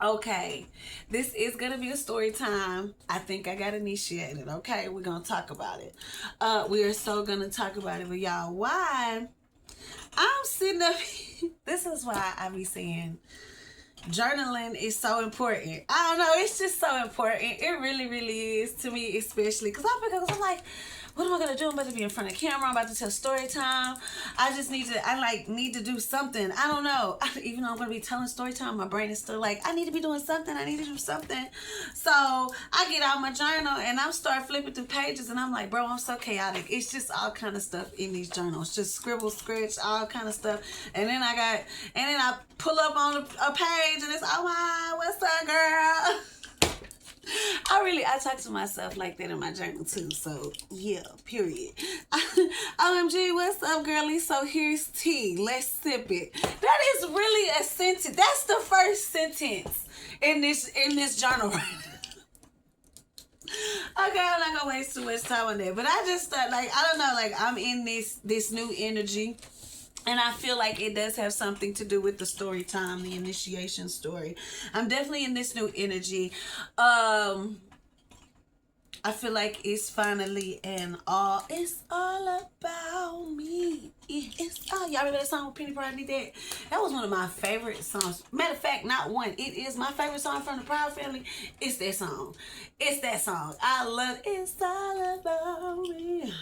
Okay, this is gonna be a story time. I think I got initiated. Okay, we're gonna talk about it. We are so gonna talk about it, but y'all, why I'm sitting up? This is why I be saying journaling is so important. I don't know, it's just so important. It really, really is to me, especially because I'm like, what am I gonna do? I'm about to be in front of camera. I'm about to tell story time. I need to do something. I don't know. Even though I'm gonna be telling story time, my brain is still like, I need to be doing something. I need to do something. So I get out my journal and I start flipping through pages, and I'm like, bro, I'm so chaotic. It's just all kind of stuff in these journals, just scribble, scratch, all kind of stuff. And then I pull up on a page, and it's, oh my, what's up, girl? I talk to myself like that in my journal too. So yeah, period. OMG, what's up, girlie? So here's tea. Let's sip it. That is really a sentence. That's the first sentence in this journal right now. Okay, I'm not gonna waste too much time on that. But I just thought, like, I don't know, like, I'm in this new energy. And I feel like it does have something to do with the story time, the initiation story. I'm definitely in this new energy. I feel like it's finally it's all about me. It's all, y'all remember that song with Penny Pride Need That? That was one of my favorite songs. Matter of fact, not one. It is my favorite song from the Proud Family. It's that song. It's that song. I love It's All About Me.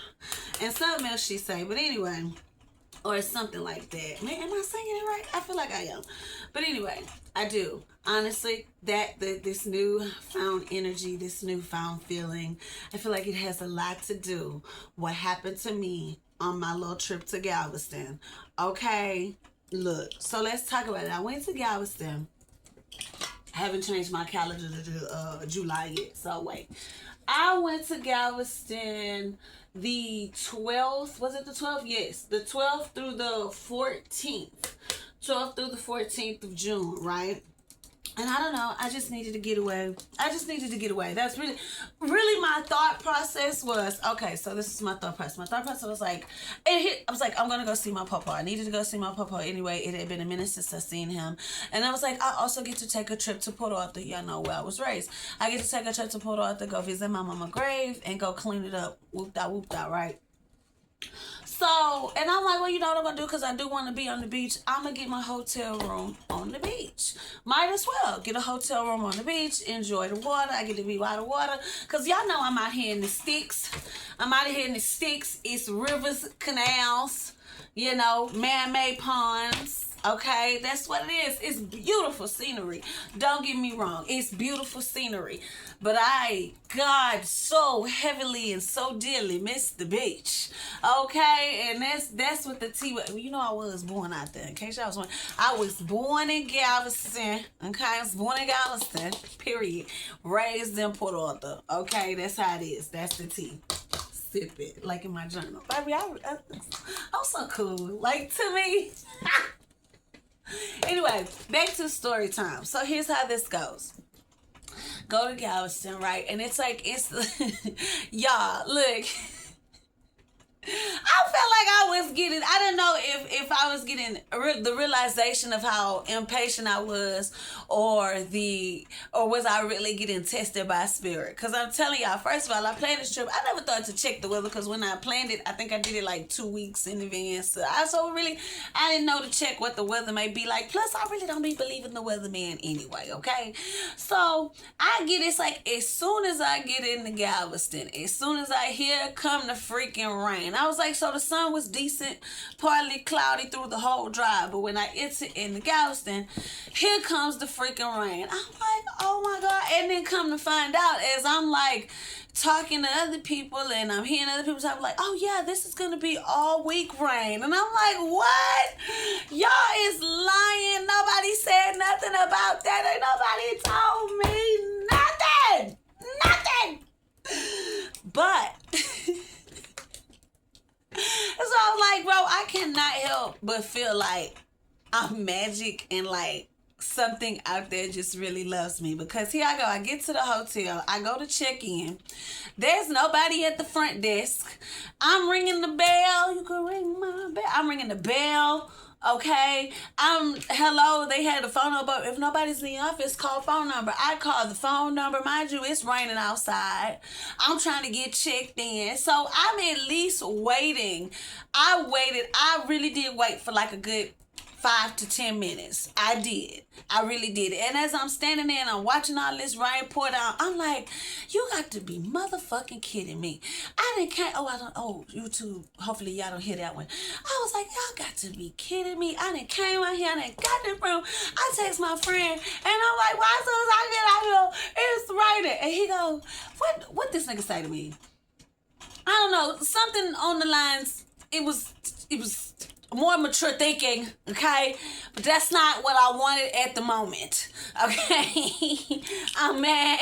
And something else she say. But anyway, or something like that. Man, am I singing it right? I feel like I am. But anyway, I do. Honestly, this newfound energy, this newfound feeling, I feel like it has a lot to do what happened to me on my little trip to Galveston. Okay, look. So let's talk about it. I went to Galveston. I haven't changed my calendar to July yet. So wait. I went to Galveston the 12th. Was it the 12th? Yes. The 12th through the 14th. 12th through the 14th of June, right? And I don't know, I just needed to get away. That's really my thought process was, okay, so this is my thought process. My thought process was like, I was like, I'm going to go see my papa. I needed to go see my papa anyway. It had been a minute since I seen him. And I was like, I also get to take a trip to Port Arthur. Y'all know where I was raised. I get to take a trip to Port Arthur, go visit my mama's grave, and go clean it up. Whooped out, right? So, and I'm like, well, you know what I'm going to do, because I do want to be on the beach. I'm going to get my hotel room on the beach. Might as well get a hotel room on the beach, enjoy the water. I get to be by the water, because y'all know I'm out here in the sticks. It's rivers, canals, you know, man-made ponds. Okay, that's what it is. It's beautiful scenery. Don't get me wrong. It's beautiful scenery. But God, so heavily and so dearly miss the beach. Okay, and that's what the tea. You know, I was born out there. In case y'all was wondering, I was born in Galveston. Okay, I was born in Galveston. Period. Raised in Port Arthur. Okay, that's how it is. That's the tea. Sip it like in my journal. Baby, I'm so cool. Like, to me. Anyway, back to story time. So here's how this goes. Go to Galveston, right? And it's like, y'all, look. I felt like I didn't know if I was getting the realization of how impatient I was, or was I really getting tested by spirit? Because I'm telling y'all, first of all, I planned this trip. I never thought to check the weather, because when I planned it, I think I did it like 2 weeks in advance. So really, I didn't know to check what the weather may be like. Plus, I really don't be believing the weatherman anyway, okay? So it's like, as soon as I get into Galveston, as soon as I hear come the freaking rain, I was like, so the sun was decent, partly cloudy through the whole drive. But when I enter in the Galveston, here comes the freaking rain. I'm like, oh my God. And then come to find out, as I'm like talking to other people and I'm hearing other people talk, like, oh yeah, this is going to be all week rain. And I'm like, what? Y'all is lying. Nobody said nothing about that. Ain't nobody told me nothing. But so I'm like, bro, I cannot help but feel like I'm magic, and like something out there just really loves me. Because here I go. I get to the hotel. I go to check in. There's nobody at the front desk. I'm ringing the bell. You can ring my bell. I'm ringing the bell. Okay, hello, they had the phone number. If nobody's in the office, call phone number. I called the phone number. Mind you, it's raining outside. I'm trying to get checked in. So I'm at least waiting. I waited. I really did wait for like a good 5 to 10 minutes. I did. I really did. And as I'm standing there and I'm watching all this rain pour down, I'm like, you got to be motherfucking kidding me. I didn't care. YouTube. Hopefully y'all don't hear that one. I was like, y'all got to be kidding me. I didn't came out here and I got this room. I text my friend and I'm like, why as soon as I get out here, it's raining. And he goes, what this nigga say to me? I don't know. Something on the lines. It was more mature thinking, okay? But that's not what I wanted at the moment, okay? I'm mad.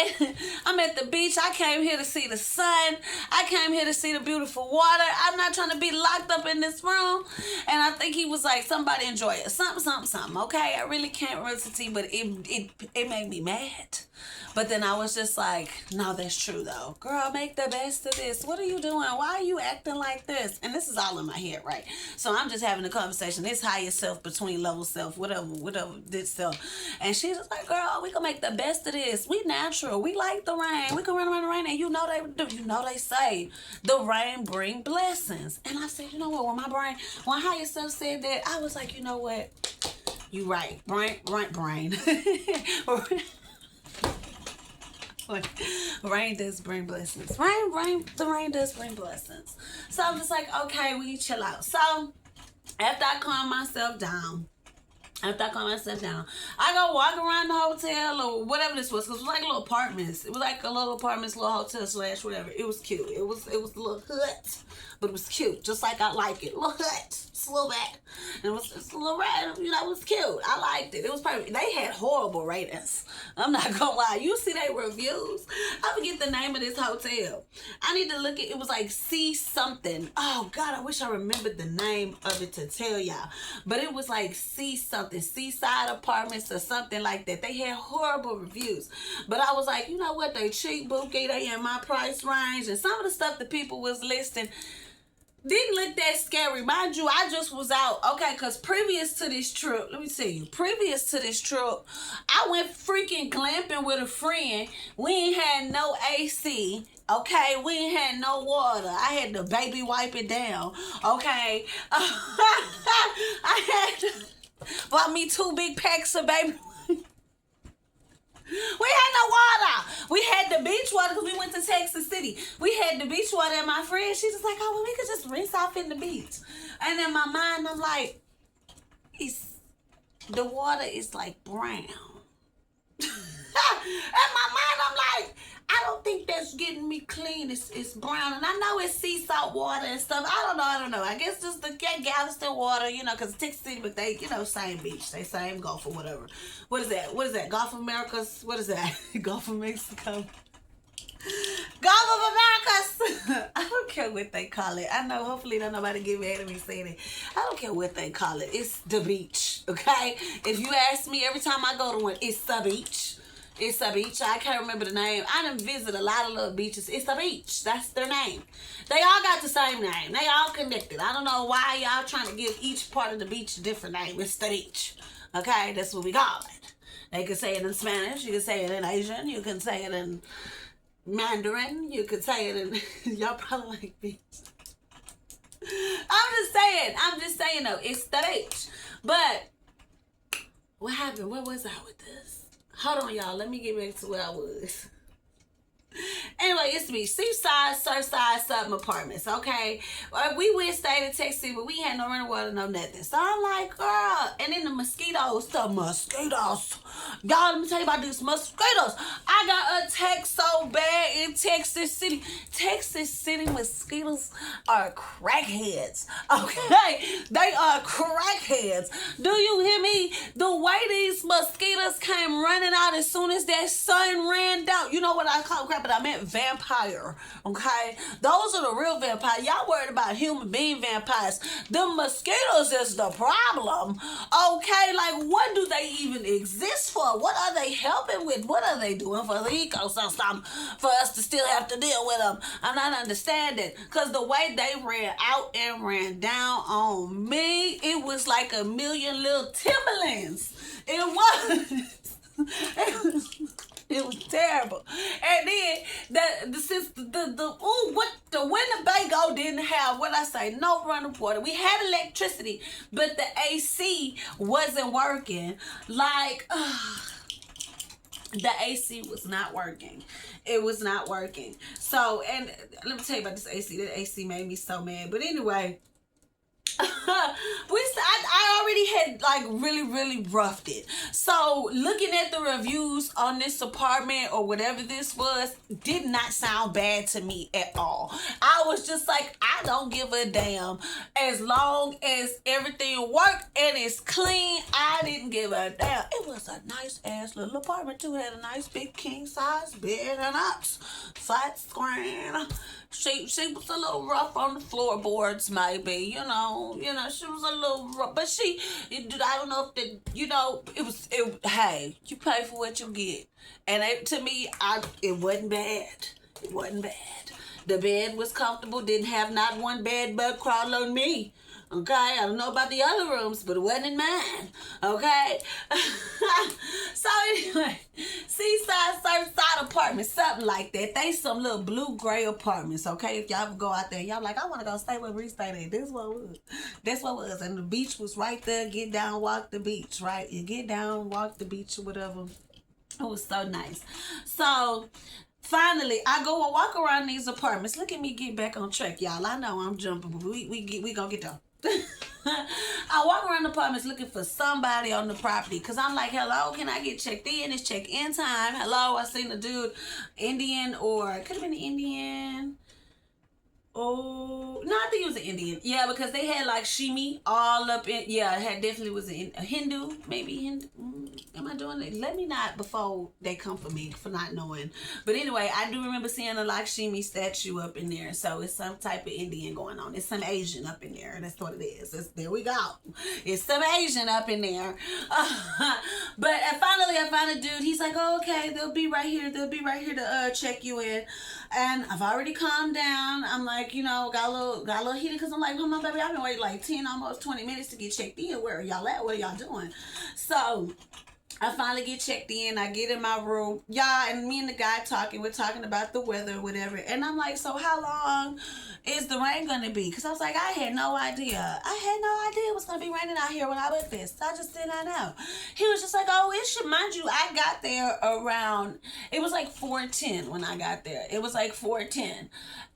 I'm at the beach. I came here to see the sun. I came here to see the beautiful water. I'm not trying to be locked up in this room. And I think he was like, somebody enjoy it. Something, okay? I really can't really see, but it made me mad. But then I was just like, no, that's true though. Girl, make the best of this. What are you doing? Why are you acting like this? And this is all in my head, right? So I'm just having a conversation. This higher self between level self, whatever, this self. And she's just like, girl, we gonna make the best of this. We natural. We like the rain. We can run around the rain. And you know they say the rain bring blessings. And I said, you know what? When higher self said that, I was like, you know what? You right. Brain. Rain does bring blessings. The rain does bring blessings. So I'm just like, okay, we chill out. So after I calm myself down, I go walk around the hotel or whatever this was, because it was like little apartments. It was like a little apartments, little hotel / whatever. It was cute. It was a little hut, but it was cute, just like I like it. Little hut, just a little bit. And it was just a little rat, it was cute. I liked it. It was perfect. They had horrible ratings. I'm not gonna lie. You see their reviews? I forget the name of this hotel. I need to look at it. Was like C something. Oh God, I wish I remembered the name of it to tell y'all. But it was like C something, Seaside Apartments or something like that. They had horrible reviews. But I was like, you know what? They cheap, bouquet. They in my price range. And some of the stuff the people was listing didn't look that scary. Mind you, I just was out. Okay, because previous to this trip, I went freaking glamping with a friend. We ain't had no AC. Okay, we ain't had no water. I had to baby wipe it down. Okay. I had bought me 2 big packs of baby. We had no water. We had the beach water because we went to Texas City. We had the beach water, and my friend, she was like, oh, well, we could just rinse off in the beach. And in my mind, I'm like, the water is like brown. In my mind, I'm like, I don't think that's getting me clean. It's brown. And I know it's sea salt water and stuff. I don't know. I guess just the Galveston water, because Texas City, but they, same beach. They same Gulf or whatever. What is that? Gulf of Americas? What is that? Gulf of Mexico? Gulf of Americas. I don't care what they call it. I know, hopefully don't nobody get mad at me saying it. I don't care what they call it. It's the beach, okay? If you ask me every time I go to one, it's the beach. It's a beach. I can't remember the name. I done visit a lot of little beaches. It's a beach. That's their name. They all got the same name. They all connected. I don't know why y'all trying to give each part of the beach a different name. It's the beach. Okay? That's what we call it. They can say it in Spanish. You can say it in Asian. You can say it in Mandarin. You could say it in... Y'all probably like beach. I'm just saying though. It's the beach. But what happened? Where was I with this? Hold on, y'all. Let me get back to where I was. Anyway, it's me. Seaside, Surfside, Southern Apartments, okay? We went stayed in Texas City, but we had no running water, no nothing. So I'm like, girl. And then the mosquitoes. Y'all, let me tell you about these mosquitoes. I got attacked so bad in Texas City. Texas City mosquitoes are crackheads, okay? They are crackheads. Do you hear me? The way these mosquitoes came running out as soon as that sun ran down. You know what I call crap? But I meant vampire. Okay, those are the real vampires. Y'all worried about human being vampires. The mosquitoes is the problem. Okay, like what do they even exist for? What are they helping with? What are they doing for the ecosystem for us to still have to deal with them? I'm not understanding, because the way they ran out and ran down on me, it was like a million little Timberlands. It was. It was terrible. And then the Winnebago didn't have, what I say, no running water. We had electricity, but the AC wasn't working. Like the AC was not working. It was not working. So, and let me tell you about this AC. The AC made me so mad. But anyway, I already had like really roughed it. So looking at the reviews on this apartment or whatever this was did not sound bad to me at all. I was just like, I don't give a damn. As long as everything worked and it's clean, I didn't give a damn. It was a nice ass little apartment too. It had a nice big king size bed and flat screen. She was a little rough on the floorboards, maybe, you know, she was a little rough, but I don't know if hey, you pay for what you get, and to me, it wasn't bad. It wasn't bad. The bed was comfortable, didn't have not one bed bug crawl on me. Okay, I don't know about the other rooms, but it wasn't in mine. Okay, so anyway, seaside, surfside apartments, something like that. They some little blue-gray apartments. Okay, if y'all ever go out there, y'all like, I want to go stay where we stayed at. That's what it was, and the beach was right there. Get down, walk the beach. Right, you get down, walk the beach or whatever. It was so nice. So finally, I go and walk around these apartments. Look at me get back on track, y'all. I know I'm jumping, but we gonna get done. I walk around the apartments looking for somebody on the property, because I'm like, hello, can I get checked in? It's check-in time. Hello, I seen a dude, Indian, or it could have been an Indian. Oh, no, I think it was an Indian. Yeah, because they had like shimi all up in, yeah, it had definitely was a Hindu, maybe Hindu. Am I doing it? Let me not before they come for me for not knowing. But anyway, I do remember seeing a Lakshmi statue up in there. So it's some type of Indian going on. It's some Asian up in there. That's what it is. There we go. It's some Asian up in there. But finally, I found a dude. He's like, oh, okay, they'll be right here. They'll be right here to check you in. And I've already calmed down. I'm like, got a little heated, because I'm like, come on, baby, I've been waiting like 10, almost 20 minutes to get checked in. Where are y'all at? What are y'all doing? So I finally get checked in. I get in my room. Y'all, and me and the guy talking. We're talking about the weather or whatever. And I'm like, so how long is the rain going to be? Because I was like, I had no idea. I had no idea it was going to be raining out here when I booked this. I just did not know. He was just like, oh, it should, mind you, I got there around, it was like 4:10 when I got there. It was like 4:10.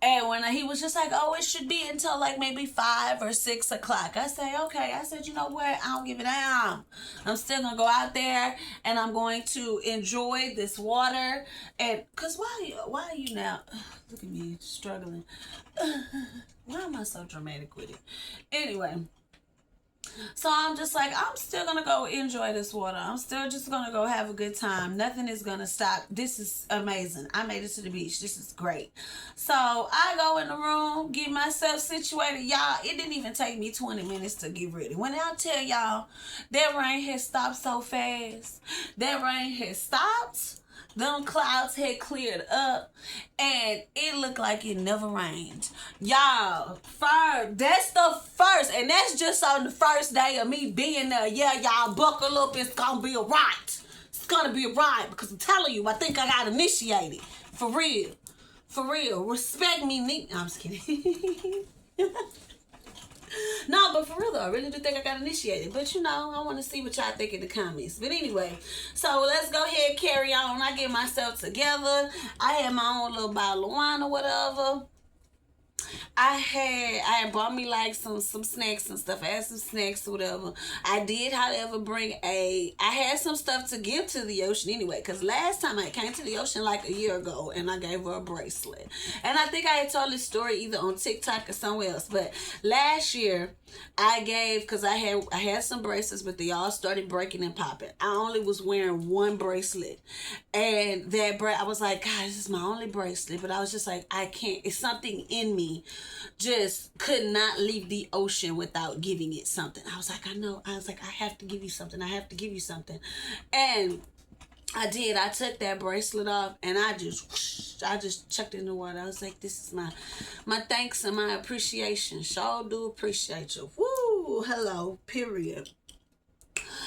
And when he was just like, oh, it should be until like maybe 5 or 6 o'clock. I say, okay. I said, you know what? I don't give a damn. I'm still going to go out there and I'm going to enjoy this water. And, because why are you now? Look at me struggling. Why am I so dramatic with it? Anyway. So I'm just like, I'm still going to go enjoy this water. I'm still just going to go have a good time. Nothing is going to stop. This is amazing. I made it to the beach. This is great. So I go in the room, get myself situated. Y'all, it didn't even take me 20 minutes to get ready. When I tell y'all, that rain had stopped so fast. That rain had stopped. Them clouds had cleared up, and it looked like it never rained. Y'all, that's the first, and that's just on the first day of me being there. Yeah, y'all, buckle up. It's gonna be a ride. It's gonna be a ride, because I'm telling you, I think I got initiated. For real. For real. Respect me. No, I'm just kidding. No, but for real though, I really do think I got initiated. But I want to see what y'all think in the comments. But anyway, so let's go ahead and carry on. I get myself together. I had my own little bottle of wine or whatever. I had bought me like some snacks and stuff. I had some snacks or whatever. I did, however, I had some stuff to give to the ocean anyway, because last time I came to the ocean like a year ago and I gave her a bracelet. And I think I had told this story either on TikTok or somewhere else. But last year I gave, because I had some bracelets, but they all started breaking and popping. I only was wearing one bracelet. And I was like, God, this is my only bracelet. But I was just like, I can't. It's something in me just could not leave the ocean without giving it something. I was like, I know. I was like, I have to give you something. I have to give you something. And I did. I took that bracelet off and I just chucked it in the water. I was like, this is my thanks and my appreciation. Sure do appreciate you. Woo, hello, period.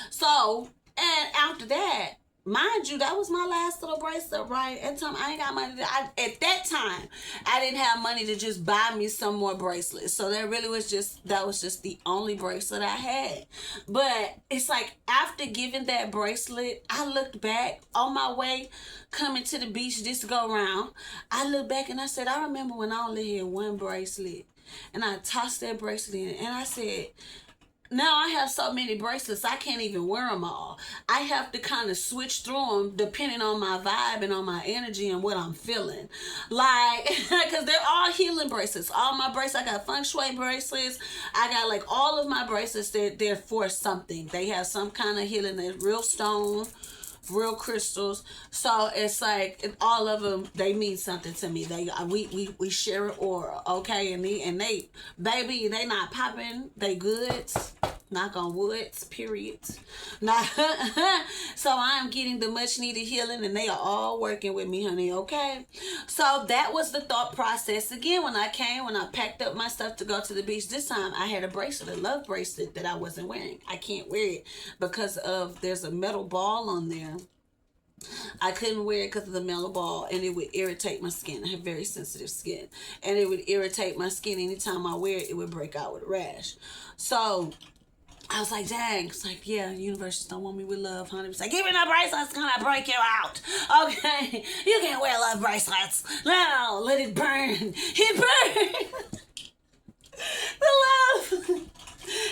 So, and after that, mind you, that was my last little bracelet, right? At time I ain't got money. At that time, I didn't have money to just buy me some more bracelets. So that was just the only bracelet I had. But it's like after giving that bracelet, I looked back on my way coming to the beach just to go around. I looked back and I said, I remember when I only had one bracelet, and I tossed that bracelet in, and I said, now I have so many bracelets, I can't even wear them all. I have to kind of switch through them depending on my vibe and on my energy and what I'm feeling. Like, because they're all healing bracelets. All my bracelets, I got feng shui bracelets. I got like all of my bracelets, they're for something. They have some kind of healing. They're real stone, real crystals. So it's like all of them, they mean something to me. We share an aura, okay? And they baby, they not popping, they good. Knock on woods, period. Not so I'm getting the much needed healing, and they are all working with me, honey, okay? So that was the thought process. Again, when I packed up my stuff to go to the beach, this time I had a bracelet, a love bracelet that I wasn't wearing. I can't wear it because there's a metal ball on there. I couldn't wear it because of the metal ball, and it would irritate my skin. I have very sensitive skin, and it would irritate my skin. Anytime I wear it, it would break out with a rash. So I was like, dang. It's like, yeah, the universe just don't want me with love, honey. It's like, give me the bracelets, gonna break you out. Okay, you can't wear love bracelets. No, let it burn. It burns. The love,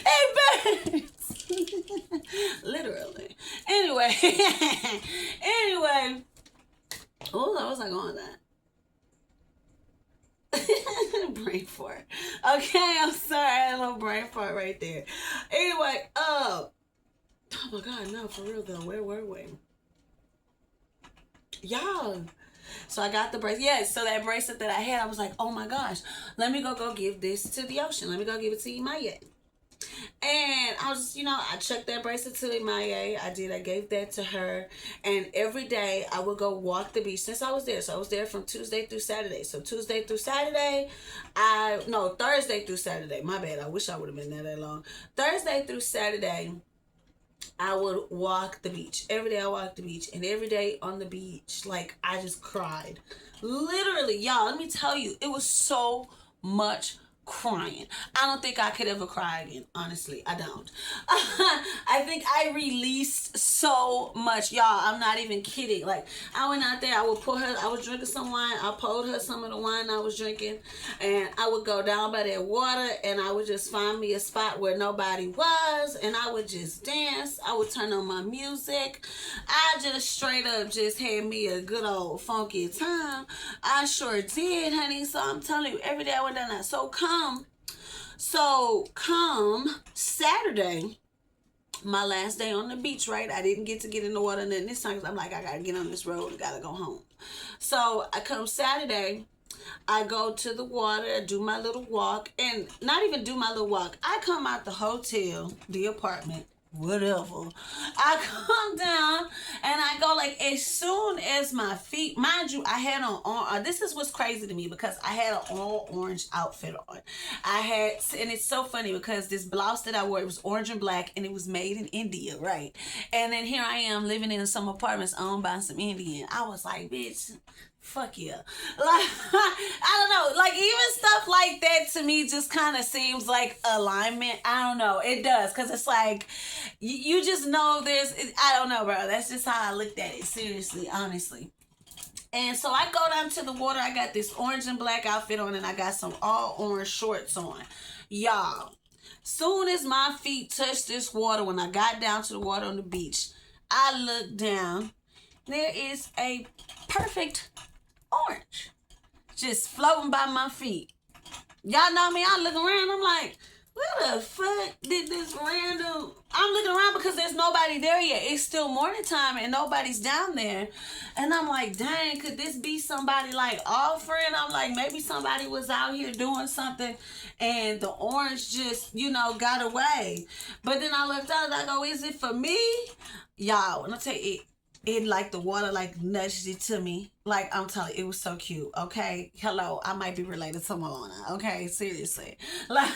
it burns. Literally. Anyway. Oh, I was like on that. Brain fart. Okay, I'm sorry. I had a little brain fart right there. Anyway, oh my God, no, for real though. Where were we? Y'all. So I got the bracelet. Yeah, so that bracelet that I had, I was like, oh my gosh, let me go give this to the ocean. Let me go give it to Imaya. And I was, I chucked that bracelet to Imaya. I gave that to her. And every day I would go walk the beach since I was there. So I was there from Tuesday through Saturday. So Thursday through Saturday. My bad. I wish I would have been there that long. Thursday through Saturday, I would walk the beach. Every day I walked the beach. And every day on the beach, like, I just cried. Literally, y'all, let me tell you, it was so much crying. I don't think I could ever cry again. Honestly, I don't. I think I released so much, y'all. I'm not even kidding. Like, I went out there, I was drinking some wine. I poured her some of the wine I was drinking, and I would go down by that water, and I would just find me a spot where nobody was, and I would just dance. I would turn on my music. I just straight up just had me a good old funky time. I sure did, honey. So I'm telling you, every day I went down there. Come Saturday, my last day on the beach, right? I didn't get in the water and then this time because I'm like, I gotta get on this road. I gotta go home. So I come Saturday, I go to the water, do my little walk, and not even do my little walk. I come out the hotel, the apartment, whatever. I come down and I go, like, as soon as my feet, mind you, I had on this is what's crazy to me because I had an all orange outfit on. And it's so funny because this blouse that I wore, it was orange and black, and it was made in India, right? And then here I am living in some apartments owned by some Indian. I was like, bitch, fuck yeah. Like, I don't know. Like, even stuff like that to me just kind of seems like alignment. I don't know. It does. Because it's like, you just know I don't know, bro. That's just how I looked at it. Seriously, honestly. And so I go down to the water. I got this orange and black outfit on, and I got some all orange shorts on. Y'all, soon as my feet touched this water, when I got down to the water on the beach, I looked down. There is a perfect orange just floating by my feet. Y'all know me, I look around, I'm like, what the fuck did this random... I'm looking around because there's nobody there yet. It's still morning time and nobody's down there. And I'm like, dang, could this be somebody like offering? I'm like, maybe somebody was out here doing something and the orange just, you know, got away. But then I looked out and I go, is it for me? Y'all, when I tell you, it like the water like nudged it to me. Like, I'm telling you, it was so cute. Okay, hello, I might be related to Moana. Okay, seriously. Like,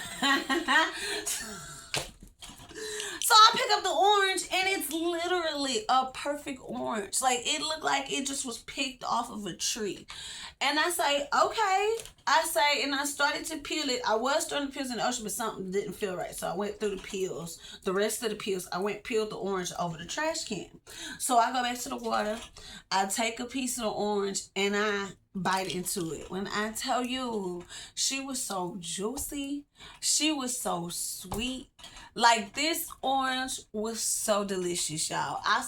so I pick up the orange and it's literally a perfect orange. Like, it looked like it just was picked off of a tree. And I say, okay. And I started to peel it. I was starting to peel it in the ocean, but something didn't feel right. So I went through the peels. The rest of the peels, I peeled the orange over the trash can. So I go back to the water. I take a piece of the orange and I bite into it. When I tell you, she was so juicy. She was so sweet. Like, this orange was so delicious, y'all. I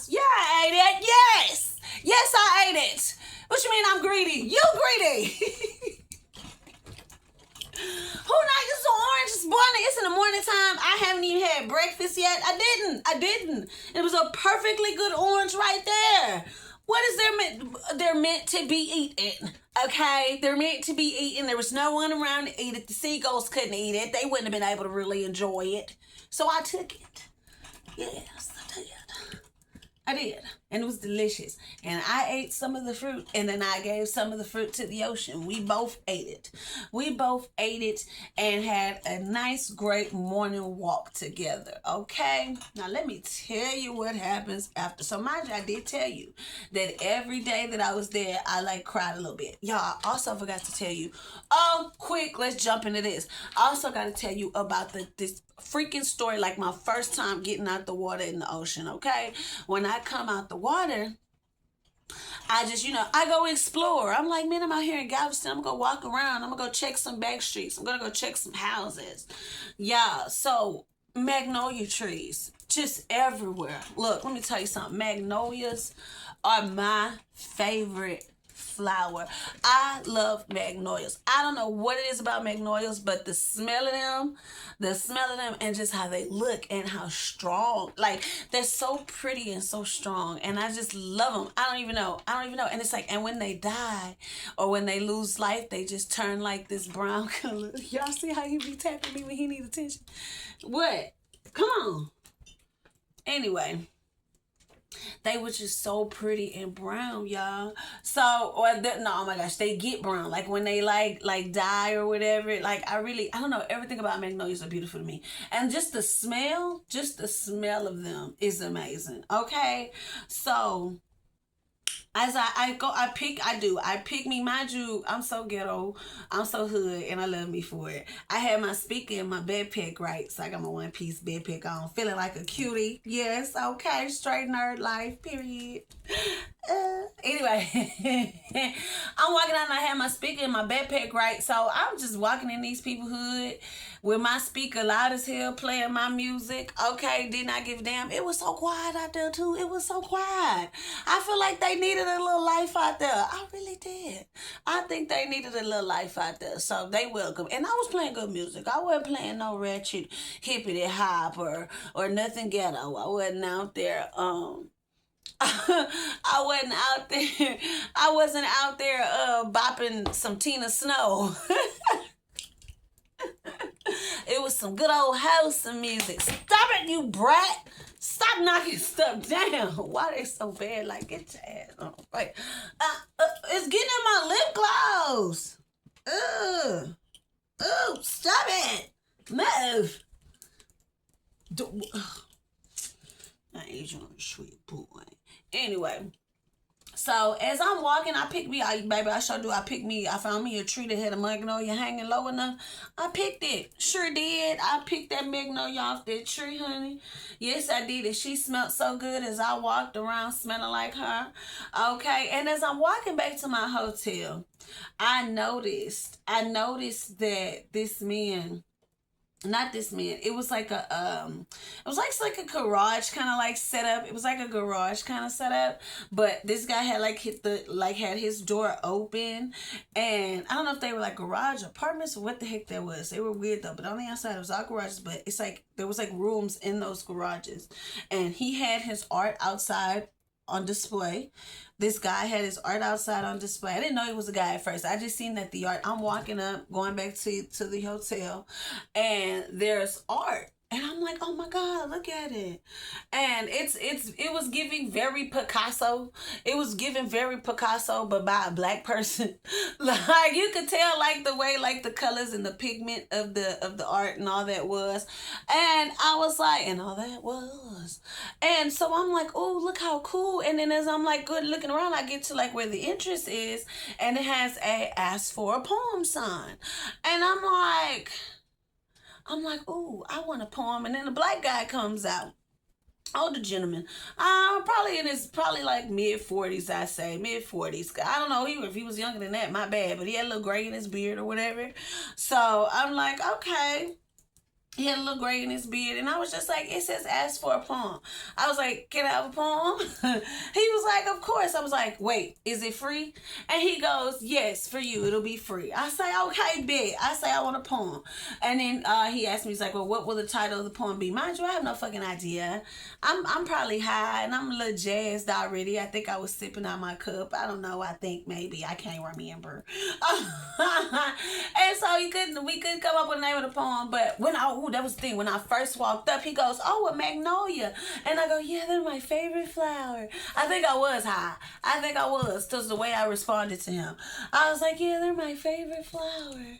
ate it. Yes. Yes, I ate it. What you mean I'm greedy? You greedy. Who not use the orange this morning? It's in the morning time. I haven't even had breakfast yet. I didn't. It was a perfectly good orange right there. What is they're meant to be eaten? Okay, they're meant to be eaten. There was no one around to eat it. The seagulls couldn't eat it. They wouldn't have been able to really enjoy it. So I took it. Yes, I did. And it was delicious. And I ate some of the fruit. And then I gave some of the fruit to the ocean. We both ate it. And had a nice, great morning walk together. Okay? Now, let me tell you what happens after. So, mind you, I did tell you that every day that I was there, I, like, cried a little bit. Y'all, I also forgot to tell you. Oh, quick, let's jump into this. I also got to tell you about this freaking story, like my first time getting out the water in the ocean, okay? When I come out the water, I just, I go explore. I'm like, man, I'm out here in Galveston. I'm going to walk around. I'm going to go check some back streets. I'm going to go check some houses. Yeah, so magnolia trees just everywhere. Look, let me tell you something. Magnolias are my favorite flower. I love magnolias. I don't know what it is about magnolias, but the smell of them and just how they look and how strong, like, they're so pretty and so strong, and I just love them. I don't even know. And it's like, and when they die or when they lose life, they just turn like this brown color. Y'all see how he be tapping me when he needs attention? What? Come on. Anyway, they were just so pretty and brown, y'all. So, oh my gosh, they get brown. Like, when they like die or whatever. Like, I don't know. Everything about magnolias are beautiful to me. And just the smell of them is amazing. Okay? So, as I pick me, mind you, I'm so ghetto, I'm so hood, and I love me for it. I had my speaker in my backpack, right? So I got my one-piece backpack on, feeling like a cutie. Yes, okay, straight nerd life, period. Anyway, I'm walking out and I had my speaker in my backpack, right? So I'm just walking in these people's hood with my speaker loud as hell, playing my music. Okay, did not give a damn. It was so quiet out there too. It was so quiet. I feel like they needed a little life out there. I really did. I think they needed a little life out there. So they welcome. And I was playing good music. I wasn't playing no ratchet hippity hop or nothing ghetto. I wasn't out there I wasn't out there bopping some Tina Snow. It was some good old house music. Stop it, you brat. Stop knocking stuff down. Why they so bad? Like, get your ass on. Like, it's getting in my lip gloss. Stop it. Move. I ain't your sweet boy. Anyway, So as I'm walking, I picked me, baby, I sure do. I found me a tree that had a magnolia hanging low enough. I picked it. Sure did. I picked that magnolia off that tree, honey. Yes, I did. And she smelled so good as I walked around smelling like her. Okay. And as I'm walking back to my hotel, I noticed that this man, not this man, it was like it was like a garage kind of like setup. It was like a garage kind of setup, but this guy had like had his door open, and I don't know if they were like garage apartments or what the heck that was. They were weird though, but on the outside it was all garages, but it's like there was like rooms in those garages, and he had his art outside on display. This guy had his art outside on display. I didn't know he was a guy at first. I just seen that the art. I'm walking up, going back to the hotel, and there's art. And I'm like, oh my God, look at it. And it was giving very Picasso. It was giving very Picasso, but by a black person. Like you could tell like the way like the colors and the pigment of the art and all that was. And I was like, and all that was. And so I'm like, oh, look how cool. And then as I'm like good looking around, I get to like where the entrance is, and it has a ask for a poem sign. And I'm like, ooh, I want a poem. And then the black guy comes out. Older gentleman. Probably in his, probably like mid-40s, I say. Mid-40s. I don't know if he was younger than that, my bad. But he had a little gray in his beard or whatever. So I'm like, okay. He had a little gray in his beard, and I was just like, it says ask for a poem. I was like, can I have a poem? He was like, of course. I was like, wait, is it free? And he goes, yes, for you, it'll be free. I say, okay, bet. I say, I want a poem. And then he asked me, he's like, well, what will the title of the poem be? Mind you, I have no fucking idea. I'm probably high, and I'm a little jazzed already. I think I was sipping out my cup. I don't know. I think maybe. I can't remember. And so we couldn't come up with the name of the poem, but that was the thing. When I first walked up, he goes, oh, a magnolia. And I go, yeah, they're my favorite flower. I think I was high. I think I was. Just the way I responded to him. I was like, yeah, they're my favorite flower.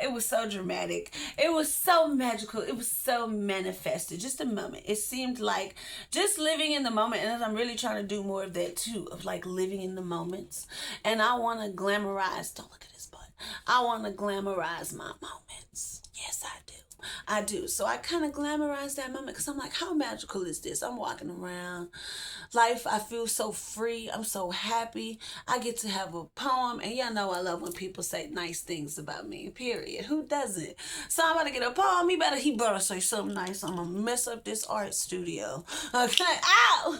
It was so dramatic. It was so magical. It was so manifested. Just a moment. It seemed like just living in the moment. And I'm really trying to do more of that too, of like living in the moments. And I want to glamorize. Don't look at his butt. I want to glamorize my moments. Yes, I do. I do. So I kind of glamorize that moment because I'm like, how magical is this? I'm walking around. Life, I feel so free. I'm so happy. I get to have a poem. And y'all know I love when people say nice things about me, period. Who doesn't? So I'm about to get a poem. He better say something nice. I'm going to mess up this art studio. Okay. Ow!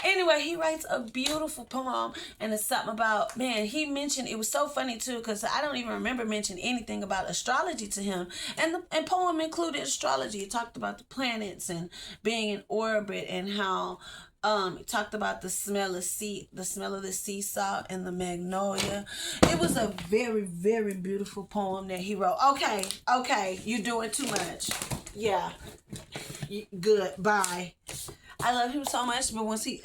Anyway, he writes a beautiful poem, and it's something about, man, he mentioned, it was so funny too, because I don't even remember mentioning anything about astrology to him, and the poem included astrology. It talked about the planets and being in orbit, and how it talked about the smell of the sea salt and the magnolia. It was a very, very beautiful poem that he wrote. Okay, you're doing too much. Yeah, good, bye. I love him so much, but once he,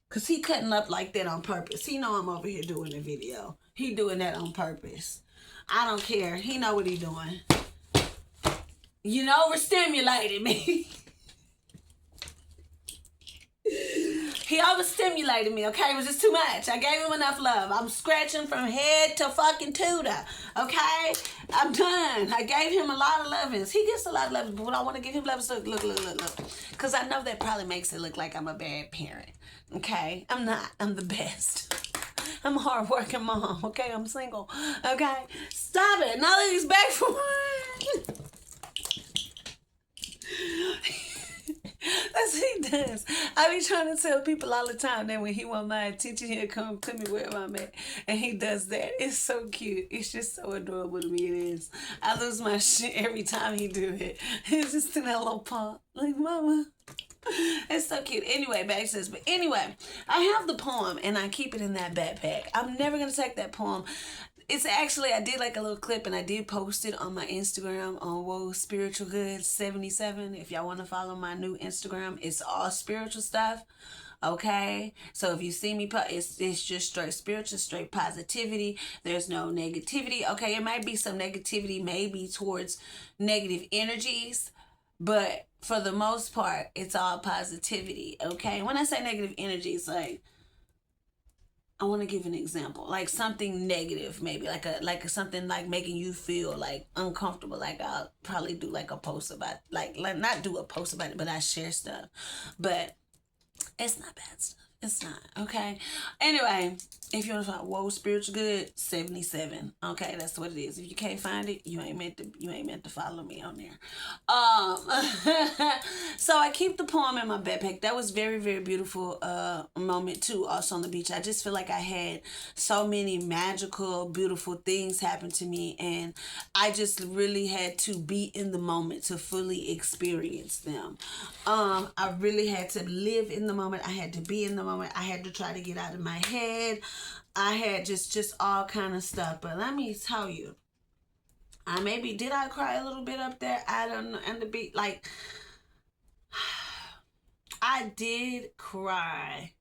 Because he cutting up like that on purpose. He know I'm over here doing the video. He doing that on purpose. I don't care. He know what he doing. You know, overstimulated me. He overstimulated me, okay? It was just too much. I gave him enough love. I'm scratching from head to fucking tutor, okay? I'm done. I gave him a lot of lovings. He gets a lot of lovings, but when I want to give him love, look. Because I know that probably makes it look like I'm a bad parent, okay? I'm not. I'm the best. I'm a hard-working mom, okay? I'm single, okay? Stop it. Now that he's back from that's what he does. I be trying to tell people all the time that when he want my attention, he'll come to me wherever I'm at. And he does that. It's so cute. It's just so adorable to me. It is. I lose my shit every time he do it. It's just in that little paw. Like, mama. It's so cute. Anyway, back to this. But anyway, I have the poem and I keep it in that backpack. I'm never going to take that poem. It's actually, I did like a little clip and I did post it on my Instagram on Whoa Spiritual Good 77. If y'all want to follow my new Instagram, it's all spiritual stuff. Okay, so if you see me, it's just straight spiritual, straight positivity. There's no negativity. Okay, it might be some negativity, maybe towards negative energies, But for the most part, it's all positivity. Okay. When I say negative energy, it's like, I want to give an example, like something negative, maybe like something like making you feel like uncomfortable. Like I'll probably do like a post about like not do a post about it, but I share stuff. But it's not bad stuff. It's not. Okay. Anyway, if you want to find whoa spiritual good, 77. Okay, that's what it is. If you can't find it, you ain't meant to follow me on there. So I keep the poem in my backpack. That was very, very beautiful moment too, also on the beach. I just feel like I had so many magical, beautiful things happen to me, and I just really had to be in the moment to fully experience them. I really had to live in the moment. I had to be in the moment. I had to try to get out of my head. I had just all kind of stuff. But let me tell you, did I cry a little bit up there? I don't know. And the beat, like, I did cry,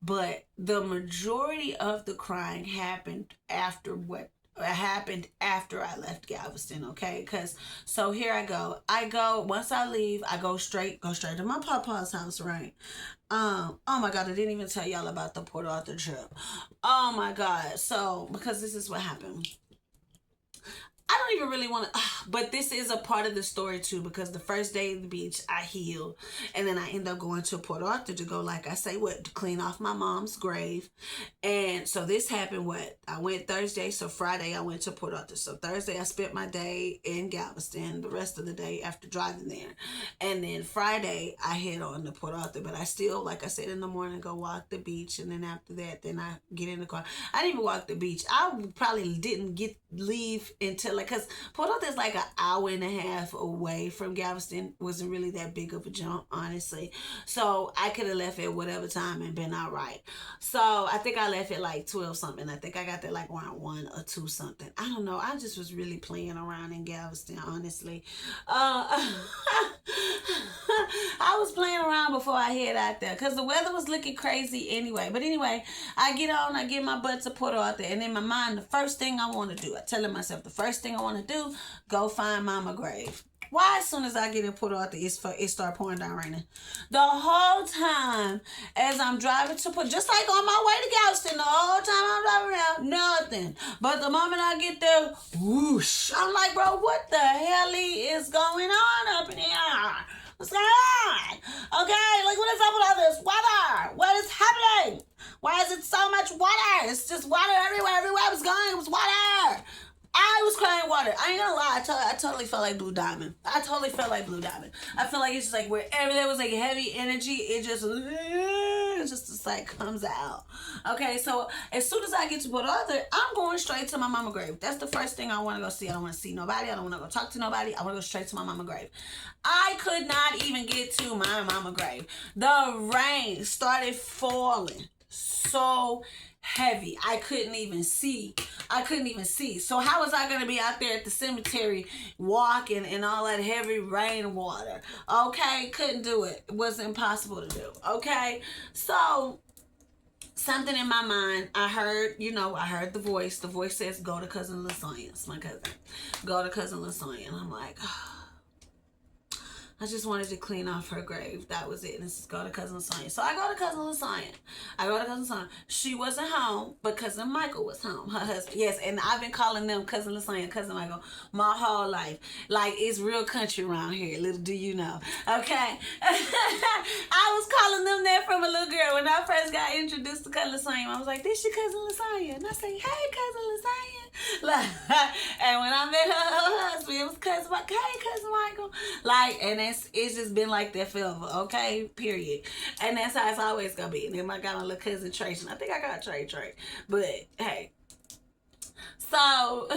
but the majority of the crying happened after what happened after I left Galveston. Okay, because so here I go once I leave, I go straight to my papa's house, right? Oh my god, I didn't even tell y'all about the Port Arthur trip. Oh my god. So because this is what happened, I don't even really want to, but this is a part of the story too, because the first day at the beach, I healed. And then I end up going to Port Arthur to go, like I say, to clean off my mom's grave. And so this happened, I went Thursday, so Friday I went to Port Arthur. So Thursday I spent my day in Galveston, the rest of the day after driving there. And then Friday I head on to Port Arthur, but I still, like I said, in the morning, go walk the beach. And then after that, then I get in the car. I didn't even walk the beach. I probably didn't leave until because Port Arthur is like an hour and a half away from Galveston. Wasn't really that big of a jump, honestly. So I could have left at whatever time and been all right. So I think I left at like 12 something. I think I got there like around 1 or 2 something. I don't know. I just was really playing around in Galveston, honestly. I was playing around before I head out there because the weather was looking crazy anyway. But anyway, I get my butt to Port Arthur, and in my mind, the first thing I want to do, I telling myself the first thing I want to do, go find Mama grave. Why as soon as I get in Port Arthur, it start pouring down raining. The whole time as I'm driving to Port, just like on my way to Galveston, the whole time I'm driving around, nothing. But the moment I get there, whoosh, I'm like, bro, what the hell is going on up in here? What's going on? Okay, like what is up with all this weather? What is happening? Why is it so much water? It's just water everywhere. Everywhere I was going, it was water. I was crying water. I ain't gonna lie. I totally felt like Blue Diamond. I totally felt like Blue Diamond. I feel like it's just like wherever there was like heavy energy, it just like comes out. Okay, so as soon as I get to Port Arthur, I'm going straight to my mama grave. That's the first thing I want to go see. I don't want to see nobody. I don't want to go talk to nobody. I want to go straight to my mama grave. I could not even get to my mama grave. The rain started falling so heavy. I couldn't even see. So how was I going to be out there at the cemetery walking in all that heavy rainwater? Okay, couldn't do it. It was impossible to do. Okay, so something in my mind, I heard the voice. The voice says, go to Cousin LaSonia. It's my cousin. Go to Cousin LaSonia. And I'm like, I just wanted to clean off her grave. That was it. And this is go to Cousin LaSonia. So I go to Cousin LaSonia. She wasn't home, but Cousin Michael was home. Her husband. Yes, and I've been calling them Cousin LaSonia, Cousin Michael my whole life. Like, it's real country around here. Little do you know. Okay? I was calling them that from a little girl. When I first got introduced to Cousin LaSonia, I was like, this your Cousin LaSonia. And I say, hey, Cousin LaSonia. Like, and when I met her husband, it was Cousin Michael. Hey, Cousin Michael. Like, and it's just been like that forever, okay? Period. And that's how it's always gonna be. And then I got my little cousin Trace, and I think I got Trey. But hey. So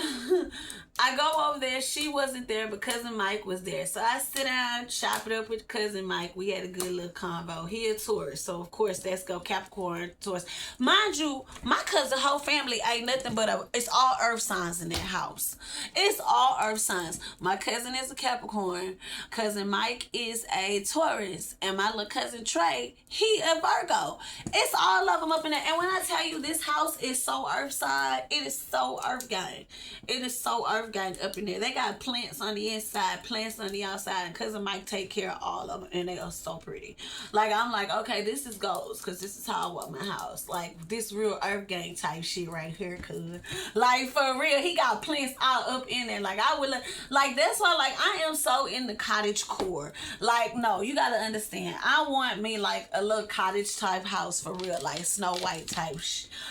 I go over there. She wasn't there, but Cousin Mike was there. So I sit down, chop it up with Cousin Mike. We had a good little convo. He a Taurus, so of course that's go Capricorn, Taurus. Mind you, my cousin whole family ain't nothing but it's all earth signs in that house. It's all earth signs. My cousin is a Capricorn. Cousin Mike is a Taurus, and my little cousin Trey, he a Virgo. It's all of them up in there. And when I tell you this house is so earth sign, it is so so earth gang. It is so earth gang up in there. They got plants on the inside, plants on the outside, and Cousin Mike take care of all of them, and they are so pretty. Like, I'm like, okay, this is goals, because this is how I want my house. Like, this real earth gang type shit right here, cuz. Like, for real, he got plants all up in there. Like, I would, like, that's why, like, I am so in the cottage core. Like, no, you gotta understand. I want me, like, a little cottage type house for real, like Snow White type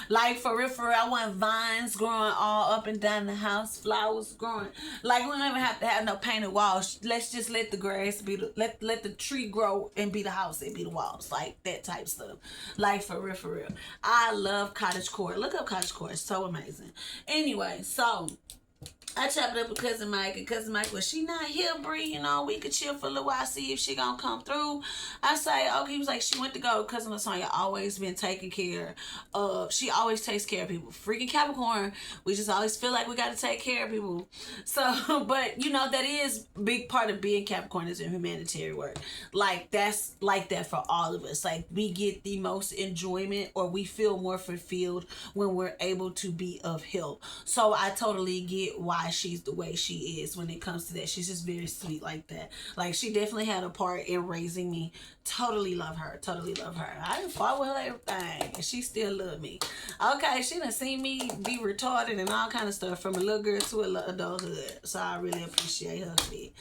like, for real, I want vines growing all up and down the house, flowers growing. Like, we don't even have to have no painted walls. Let's just let the grass be let the tree grow and be the house and be the walls. Like, that type stuff. Like, for real. I love cottage core. Look up cottage core. It's so amazing. Anyway, so I chopped it up with Cousin Mike, and Cousin Mike was, she not here, Bree, you know, we could chill for a little while, see if she gonna come through. I say, okay. He was like, she went to go. Cousin LaSonia always been taking care of, she always takes care of people. Freaking Capricorn, we just always feel like we gotta take care of people. So, but, you know, that is a big part of being Capricorn is in humanitarian work. Like, that's like that for all of us. Like, we get the most enjoyment, or we feel more fulfilled when we're able to be of help. So I totally get why she's the way she is when it comes to that. She's just very sweet like that. Like, she definitely had a part in raising me. Totally love her. I done fought with her everything, and she still love me. Okay, she done seen me be retarded and all kind of stuff from a little girl to a little adulthood. So I really appreciate her shit.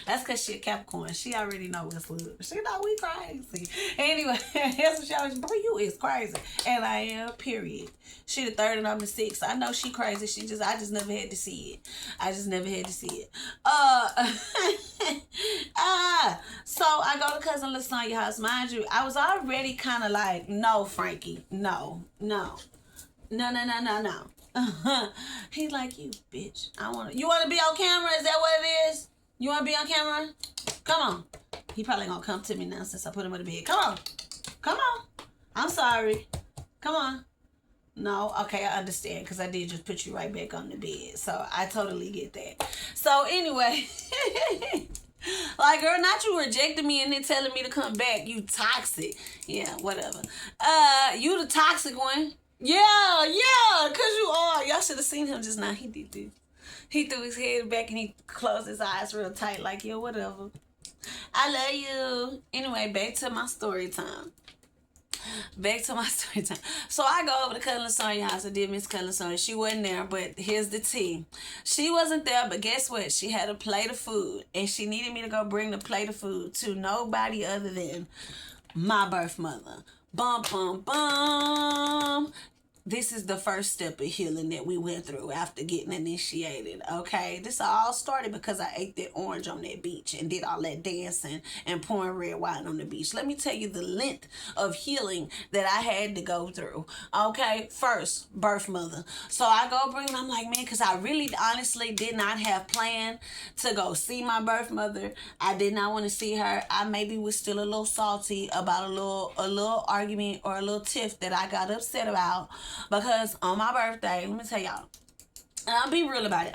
That's because she a Capricorn. She already know what's up. She know we crazy. Anyway, that's what she always, boy, you is crazy. And I am, period. She the third and I'm the sixth. I know she crazy. I just never had to see it. So I go to Cousin LaSonia house. Mind you, I was already kind of like, no, Frankie. No. He's like, you bitch. You want to be on camera? Is that what it is? You want to be on camera? Come on. He probably gonna come to me now since I put him in the bed. Come on. I'm sorry. Come on. No, okay, I understand, because I did just put you right back on the bed. So I totally get that. So anyway, like, girl, not you rejecting me and then telling me to come back. You toxic. Yeah, whatever. You the toxic one. Yeah, because you are. Y'all should have seen him just now. He did this. He threw his head back and he closed his eyes real tight, like, yo, whatever. I love you. Anyway, back to my story time. So I go over to Cousin LaSonia's house. I did miss Cousin LaSonia. She wasn't there, but here's the tea. She wasn't there, but guess what? She had a plate of food, and she needed me to go bring the plate of food to nobody other than my birth mother. Bum, bum, bum. This is the first step of healing that we went through after getting initiated, okay? This all started because I ate that orange on that beach and did all that dancing and pouring red wine on the beach. Let me tell you the length of healing that I had to go through, okay? First, birth mother. So I go bring, I'm like, man, because I really honestly did not have planned to go see my birth mother. I did not want to see her. I maybe was still a little salty about a little argument or a little tiff that I got upset about. Because on my birthday, let me tell y'all, and I'm gonna be real about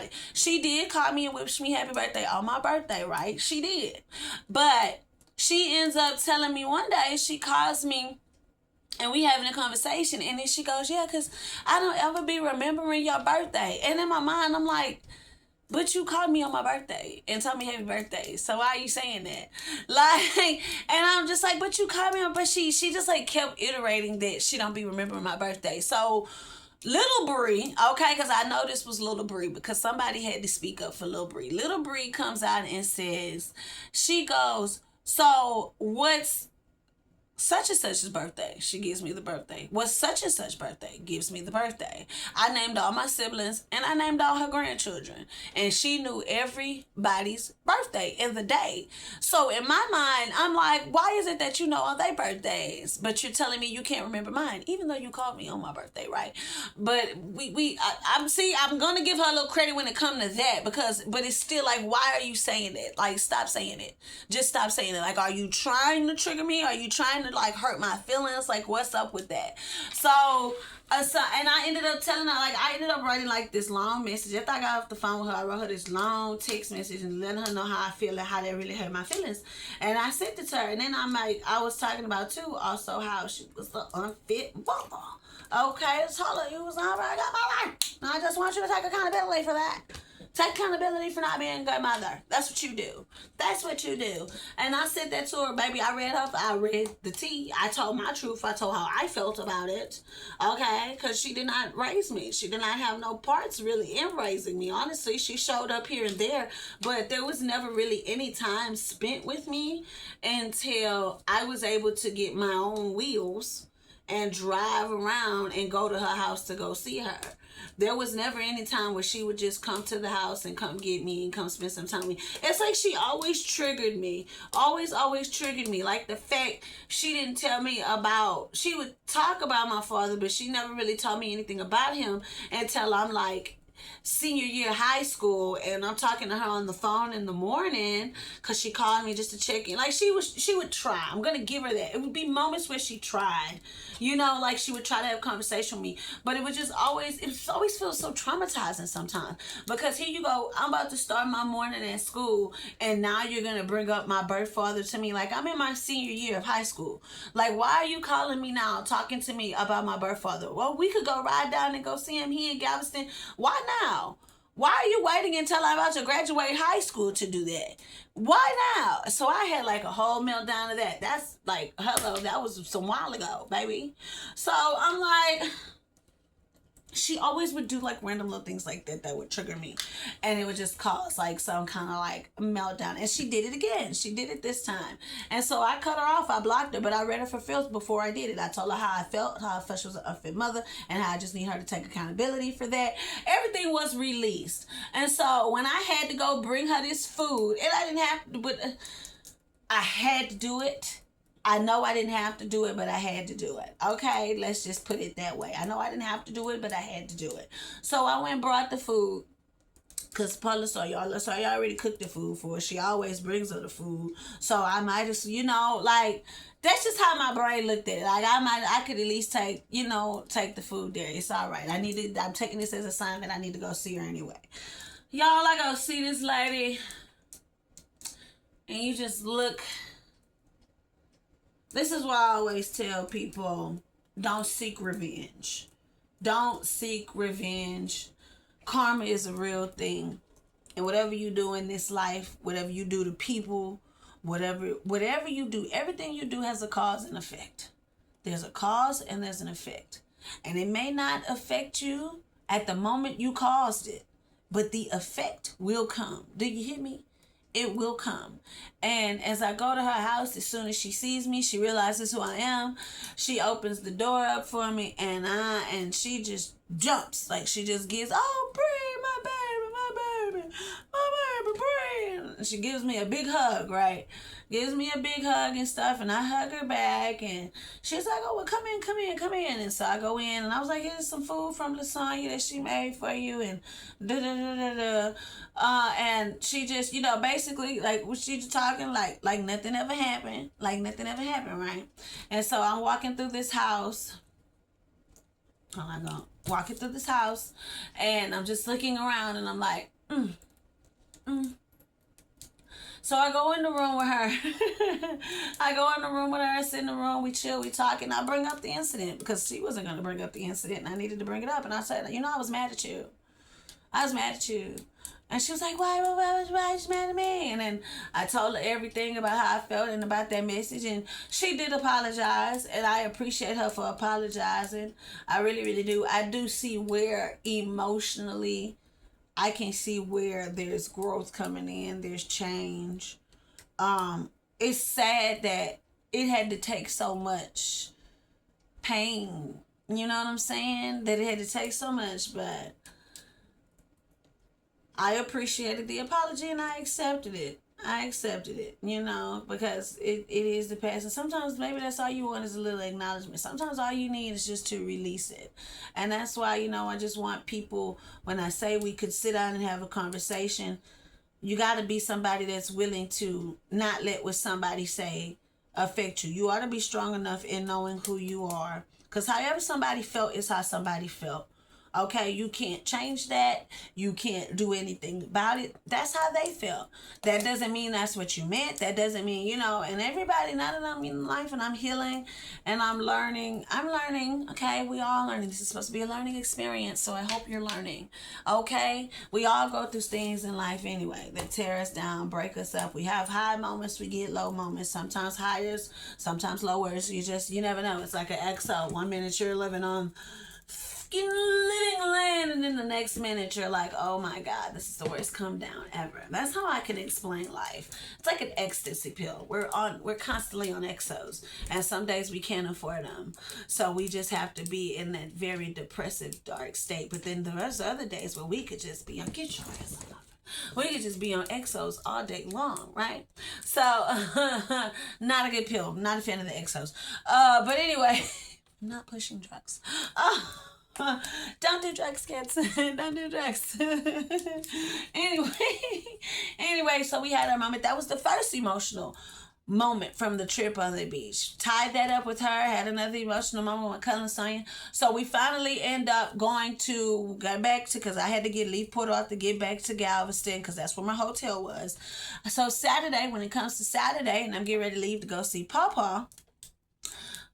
it. She did call me and wish me happy birthday on my birthday, right? She did. But she ends up telling me one day, she calls me and we having a conversation, and then she goes, yeah, because I don't ever be remembering your birthday. And in my mind, I'm like, but you called me on my birthday and told me happy birthday. So why are you saying that? Like, and I'm just like, but you called me on, but she just like kept iterating that she don't be remembering my birthday. So Little Bree, okay, because I know this was Little Bree because somebody had to speak up for Little Bree. Little Bree comes out and says, she goes, so what's such and such's birthday? She gives me the birthday. What's such and such birthday? Gives me the birthday. I named all my siblings and I named all her grandchildren. And she knew everybody's birthday and the day. So in my mind, I'm like, why is it that you know all their birthdays, but you're telling me you can't remember mine, even though you called me on my birthday, right? But I'm gonna give her a little credit when it comes to that, but it's still like, why are you saying that? Like, stop saying it. Just stop saying it. Like, are you trying to trigger me? Are you trying to like hurt my feelings? Like, what's up with that? So And I ended up telling her, like, I ended up writing like this long message. After I got off the phone with her, I wrote her this long text message and letting her know how I feel and how that really hurt my feelings. And I sent it to her. And then I was talking about too, also how she was the unfit mother. Okay, I told her, you was all right, I got my life. I just want you to take accountability for that. Take accountability for not being a good mother. That's what you do. That's what you do. And I said that to her, baby. I read the tea. I told my truth. I told how I felt about it. Okay? Because she did not raise me. She did not have no parts really in raising me. Honestly, she showed up here and there. But there was never really any time spent with me until I was able to get my own wheels and drive around and go to her house to go see her. There was never any time where she would just come to the house and come get me and come spend some time with me. It's like she always triggered me. Always triggered me. Like the fact she didn't tell me about, she would talk about my father, but she never really told me anything about him until I'm like senior year high school, and I'm talking to her on the phone in the morning because she called me just to check in. Like she would try. I'm gonna give her that. It would be moments where she tried, like she would try to have a conversation with me, but it always feels so traumatizing sometimes, because here you go, I'm about to start my morning at school, and now you're gonna bring up my birth father to me. Like, I'm in my senior year of high school. Like, why are you calling me now, talking to me about my birth father? Well, we could go ride down and go see him. He in Galveston. Why now? Why are you waiting until I'm about to graduate high school to do that? Why now? So I had like a whole meltdown of that. That's like, hello, that was some while ago, baby. So I'm like, she always would do like random little things like that would trigger me, and it would just cause like some kind of like meltdown. And she did it again. She did it this time, and so I cut her off. I blocked her, but I read her for feels before I did it. I told her how I felt she was an unfit mother, and how I just need her to take accountability for that. Everything was released, and so when I had to go bring her this food, and I didn't have to, but I had to do it. I know I didn't have to do it, but I had to do it. Okay, let's just put it that way. I know I didn't have to do it, but I had to do it. So I went and brought the food, because Paula saw y'all already cooked the food for her. She always brings her the food. So I might just, like, that's just how my brain looked at it. Like, I could at least take the food there. It's all right. I'm taking this as a sign that I need to go see her anyway. Y'all, I go see this lady, and you just look. This is why I always tell people, don't seek revenge. Don't seek revenge. Karma is a real thing. And whatever you do in this life, whatever you do to people, whatever you do, everything you do has a cause and effect. There's a cause and there's an effect. And it may not affect you at the moment you caused it, but the effect will come. Do you hear me? It will come. And as I go to her house, as soon as she sees me, she realizes who I am. She opens the door up for me, and she just jumps. Like, she just gives, oh, Bree, my baby, Bree. And she gives me a big hug, right? Gives me a big hug and stuff, and I hug her back, and she's like, oh, well, come in. And so I go in, and I was like, here's some food from Lasagna that she made for you, and da-da-da-da-da. And she just, basically, like, was she talking like nothing ever happened, right? And so I'm walking through this house. Walking through this house, and I'm just looking around, and I'm like, So I go in the room with her. I sit in the room, we chill, we talk, and I bring up the incident, because she wasn't going to bring up the incident, and I needed to bring it up. And I said, I was mad at you. And she was like, why are you mad at me? And then I told her everything about how I felt and about that message. And she did apologize, and I appreciate her for apologizing. I really, really do. I do see where emotionally I can see where there's growth coming in. There's change. It's sad that it had to take so much pain. You know what I'm saying? That it had to take so much, but I appreciated the apology, and I accepted it. Because it is the past. And sometimes maybe that's all you want is a little acknowledgement. Sometimes all you need is just to release it. And that's why, I just want people, when I say we could sit down and have a conversation, you got to be somebody that's willing to not let what somebody say affect you. You ought to be strong enough in knowing who you are, Because however somebody felt is how somebody felt. Okay, you can't change that. You can't do anything about it. That's how they felt. That doesn't mean that's what you meant. That doesn't mean, and everybody, now that I'm in life and I'm healing and I'm learning, okay? We all learning. This is supposed to be a learning experience, so I hope you're learning, okay? We all go through things in life anyway that tear us down, break us up. We have high moments, we get low moments, sometimes highest, sometimes lowers. You never know. It's like an XO. 1 minute you're living on living land, and then the next minute you're like, oh my god, this is the worst come down ever. That's how I can explain life. It's like an ecstasy pill. We're constantly on exos, and some days we can't afford them, so we just have to be in that very depressive dark state. But then there's other days where we could just be on, get your ass on. We could just be on exos all day long, right? So not a good pill. Not a fan of the exos, but anyway. Not pushing drugs. Don't do drugs, kids. Don't do drugs. anyway, so we had our moment. That was the first emotional moment from the trip on the beach. Tied that up with her, had another emotional moment with Cousin Sonia. So we finally end up going to go back to, because I had to leave Port Arthur to get back to Galveston, because that's where my hotel was. So Saturday, when it comes to Saturday, and I'm getting ready to leave to go see Pawpaw,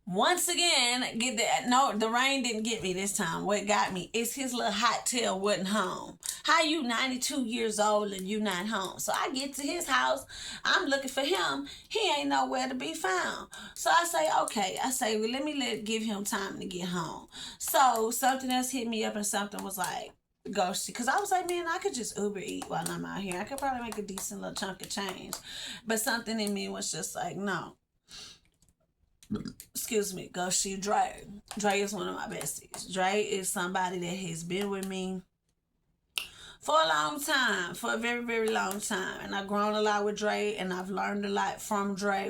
once again, the rain didn't get me this time. What got me is his little hot tail wasn't home. How you 92 years old and you not home? So I get to his house. I'm looking for him. He ain't nowhere to be found. So I say, okay. Well, let me give him time to get home. So something else hit me up, and something was like, ghosty. Because I was like, man, I could just Uber eat while I'm out here. I could probably make a decent little chunk of change. But something in me was just like, no. Excuse me, go see Dre. Dre is one of my besties. Dre is somebody that has been with me for a long time, for a very, very long time. And I've grown a lot with Dre, and I've learned a lot from Dre.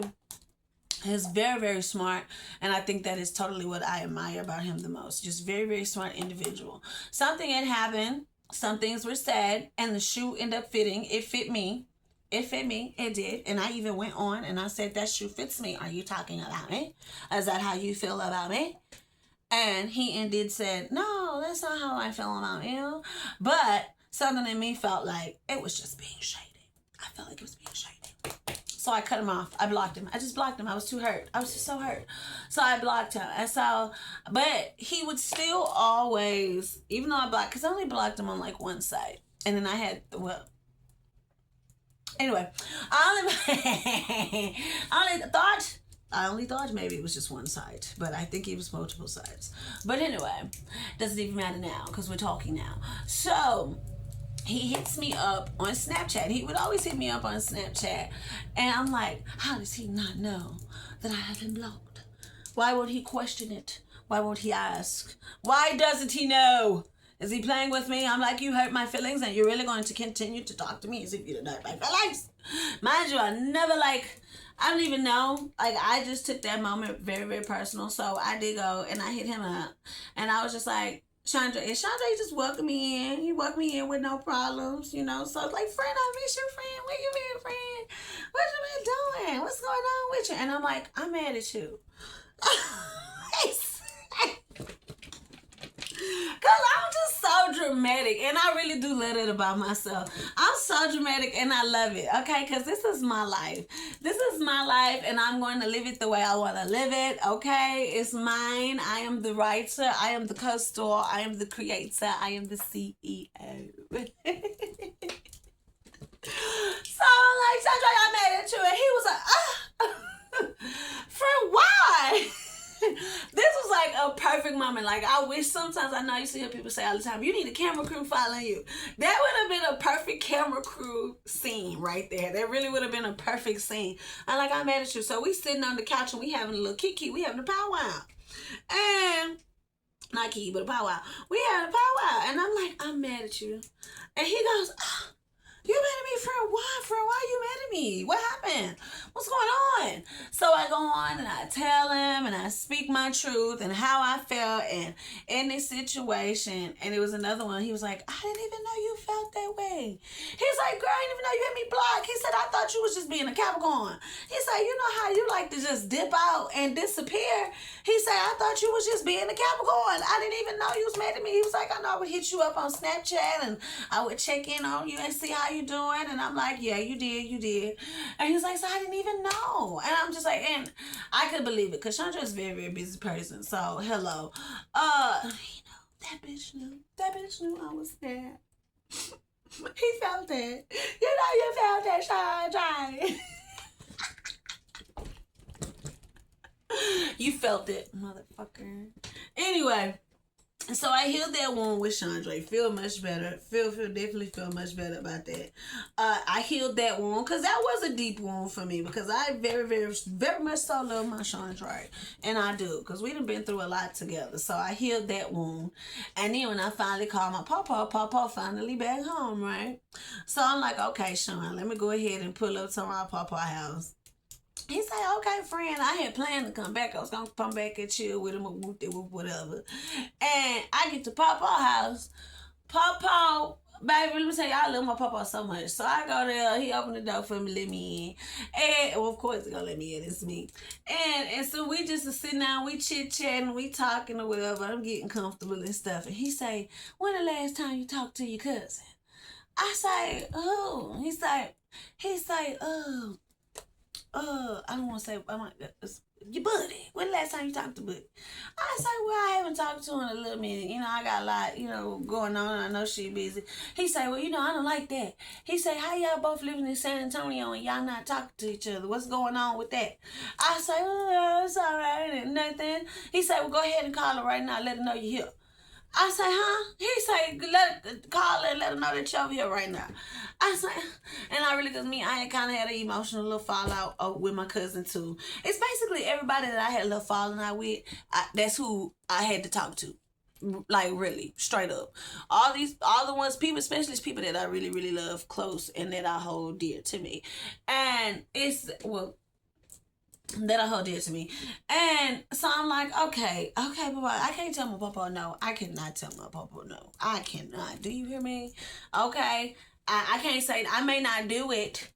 He's very, very smart, and I think that is totally what I admire about him the most. Just very, very smart individual. Something had happened. Some things were said, and the shoe ended up fitting. It fit me. It fit me. It did. And I even went on and I said, that shoe fits me. Are you talking about me? Is that how you feel about me? And he indeed said, no, that's not how I feel about you. But something in me felt like it was just being shady. I felt like it was being shady. So I cut him off. I blocked him. I just blocked him. I was too hurt. I was just so hurt. So I blocked him. And so, but he would still always, even though I blocked, because I only blocked him on like one side. And then I had, anyway, I only thought maybe it was just one side, but I think it was multiple sides. But anyway, doesn't even matter now because we're talking now. So he hits me up on Snapchat. He would always hit me up on Snapchat, and I'm like, how does he not know that I have him blocked? Why won't he question it? Why won't he ask? Why doesn't he know? Is he playing with me? I'm like, you hurt my feelings and you're really going to continue to talk to me as if you didn't hurt my feelings? Mind you, I don't even know. Like, I just took that moment very, very personal. So I did go and I hit him up. And I was just like, Chandra, and Chandra just welcomed me in. He welcomed me in with no problems, So it's like, friend, I miss you, friend. Where you been, friend? What you been doing? What's going on with you? And I'm like, I'm mad at you. Because I'm just so dramatic, and I really do love it about myself. I'm so dramatic, and I love it, okay? Because this is my life. This is my life, and I'm going to live it the way I want to live it, okay? It's mine. I am the writer. I am the co-star. I am the creator. I am the CEO. So, like, Sandra, I made it to it. He was like, friend, why? This was like a perfect moment. Like, I wish sometimes, I know you see people say all the time, you need a camera crew following you. That would have been a perfect camera crew scene right there. That really would have been a perfect scene. And like, I'm mad at you. So we sitting on the couch and we having a little kiki. We having a powwow. And, not kiki, but a powwow. We having a powwow. And I'm like, I'm mad at you. And he goes, You mad at me, friend? Why, friend? Why are you mad at me? What happened? What's going on? So I go on and I tell him and I speak my truth and how I felt and in this situation. And it was another one. He was like, I didn't even know you felt that way. He's like, girl, I didn't even know you had me blocked. He said, I thought you was just being a Capricorn. He said, you know how you like to just dip out and disappear? He said, I thought you was just being a Capricorn. I didn't even know you was mad at me. He was like, I know I would hit you up on Snapchat and I would check in on you and see how you doing. And I'm like, yeah, you did. And he's like, so I didn't even know. And I'm just like, and I could believe it because Chandra's a very, very busy person. So hello. That bitch knew. That bitch knew I was there. He felt it. You felt that, Chandra. You felt it, motherfucker. Anyway, so I healed that wound with Chandra. Feel much better. Definitely feel much better about that. I healed that wound because that was a deep wound for me because I very, very, very much so love my Chandra. And I do because we done been through a lot together. So I healed that wound. And then when I finally called my papa finally back home, right? So I'm like, okay, Sean, let me go ahead and pull up to my papa house. He said, okay, friend, I had planned to come back. I was going to come back and chill with him or whatever. And I get to Papa's house. Papa, baby, let me tell you, I love my Papa so much. So I go there. He opened the door for me, let me in. And, well, of course, he's going to let me in. It's me. And so we just sitting down, we chit-chatting, we talking or whatever. I'm getting comfortable and stuff. And he say, when the last time you talked to your cousin? I say, oh. He say, I don't want to say, your buddy. When the last time you talked to Buddy? I say, well, I haven't talked to her in a little minute. You know, I got a lot, going on. I know she busy. He say, well, I don't like that. He say, how y'all both living in San Antonio and y'all not talking to each other? What's going on with that? I say, oh, it's all right and nothing. He say, well, go ahead and call her right now. Let her know you're here. I say, huh? He say, call her and let her know that you're over here right now. I say, and I had kind of had an emotional little fallout with my cousin too. It's basically everybody that I had a little falling out with, that's who I had to talk to. Like really, straight up. All the ones, people, especially people that I really, really love close and that I hold dear to me. And that I hold dear to me. And so I'm like, okay, Papa, I can't tell my Papa no. I cannot tell my Papa no. I cannot. Do you hear me? Okay. I can't say, I may not do it,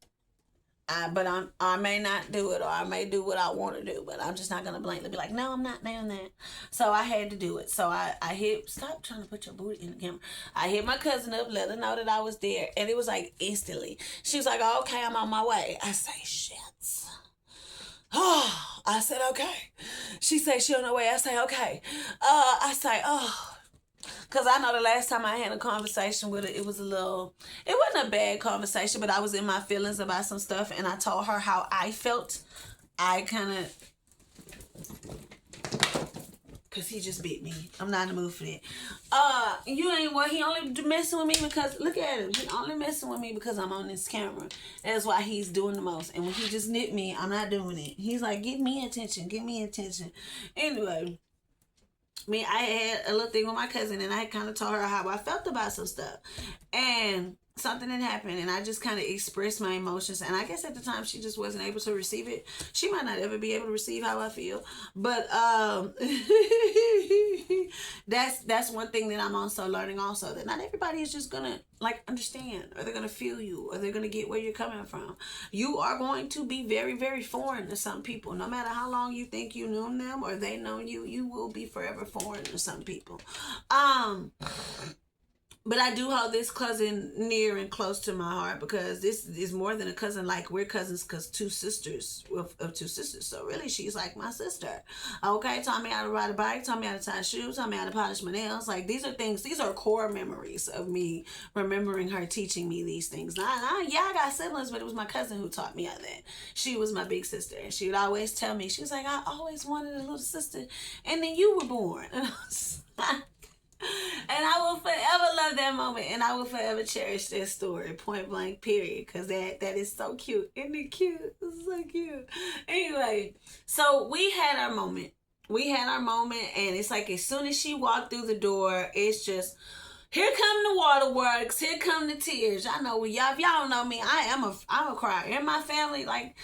but I may not do it, or I may do what I want to do, but I'm just not going to blankly be like, no, I'm not doing that. So I had to do it. So I hit, stop trying to put your booty in the camera. I hit my cousin up, let her know that I was there. And it was like instantly. She was like, oh, okay, I'm on my way. I say, shit. Oh, I said, okay. She said she on her way. I say, okay. I say, oh. Because I know the last time I had a conversation with her, it wasn't a bad conversation, but I was in my feelings about some stuff, and I told her how I felt. I kind of, because he just bit me. I'm not in the mood for that. He only messing with me because, look at him. He only messing with me because I'm on this camera. That's why he's doing the most. And when he just nipped me, I'm not doing it. He's like, give me attention. Anyway, I had a little thing with my cousin, and I kind of told her how I felt about some stuff. And something had happened, and I just kind of expressed my emotions. And I guess at the time she just wasn't able to receive it. She might not ever be able to receive how I feel, but that's one thing that I'm also learning. Also, that not everybody is just gonna understand, or they're gonna feel you, or they're gonna get where you're coming from. You are going to be very, very foreign to some people. No matter how long you think you knew them or they know you, you will be forever foreign to some people. But I do hold this cousin near and close to my heart because this is more than a cousin. Like, we're cousins because two sisters. So really, she's like my sister. Okay, taught me how to ride a bike, taught me how to tie shoes, taught me how to polish my nails. Like, these are core memories of me remembering her teaching me these things. I got siblings, but it was my cousin who taught me how that. She was my big sister, and she would always tell me, she was like, I always wanted a little sister, and then you were born. And I will forever love that moment, and I will forever cherish that story, point blank, period, because that is so cute. Isn't it cute? It's so cute. Anyway, so we had our moment. And it's like as soon as she walked through the door, it's just, Here come the waterworks. Here come the tears. I know y'all. If y'all don't know me, I'm a crier. In my family, like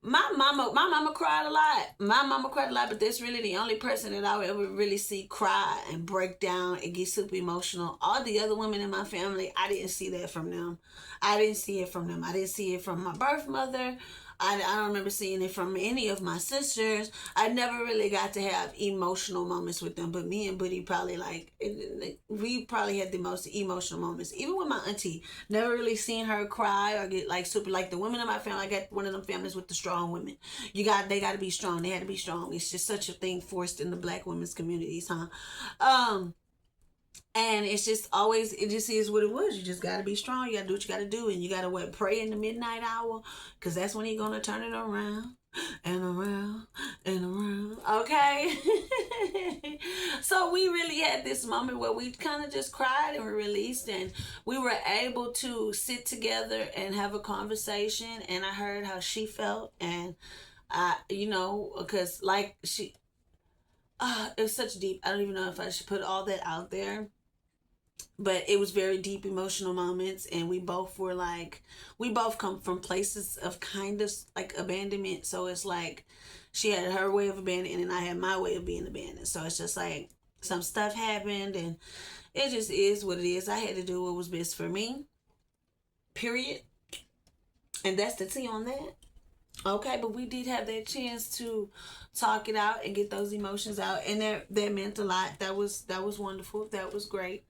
my mama cried a lot. My mama cried a lot, but that's really the only person that I would ever really see cry and break down and get super emotional. All the other women in my family, I didn't see that from them. I didn't see it from them. I didn't see it from my birth mother. I don't remember seeing it from any of my sisters. I never really got to have emotional moments with them, but me and Buddy probably we probably had the most emotional moments. Even with my auntie, never really seen her cry or get like super like the women in my family. I got one of them families with the strong women. They got to be strong. They had to be strong. It's just such a thing forced in the Black women's communities, huh? And it's just always, it just is what it was. You just got to be strong. You got to do what you got to do. And you got to pray in the midnight hour, because that's when he's going to turn it around and around and around. Okay? So we really had this moment where we kind of just cried and we released, and we were able to sit together and have a conversation. And I heard how she felt. And because like it was such deep. I don't even know if I should put all that out there. But it was very deep emotional moments, and we both come from places of kind of like abandonment. So it's like she had her way of abandoning and I had my way of being abandoned. So it's just like some stuff happened, and it just is what it is. I had to do what was best for me, period. And that's the tea on that. Okay, but we did have that chance to talk it out and get those emotions out, and that meant a lot. That was wonderful. That was great.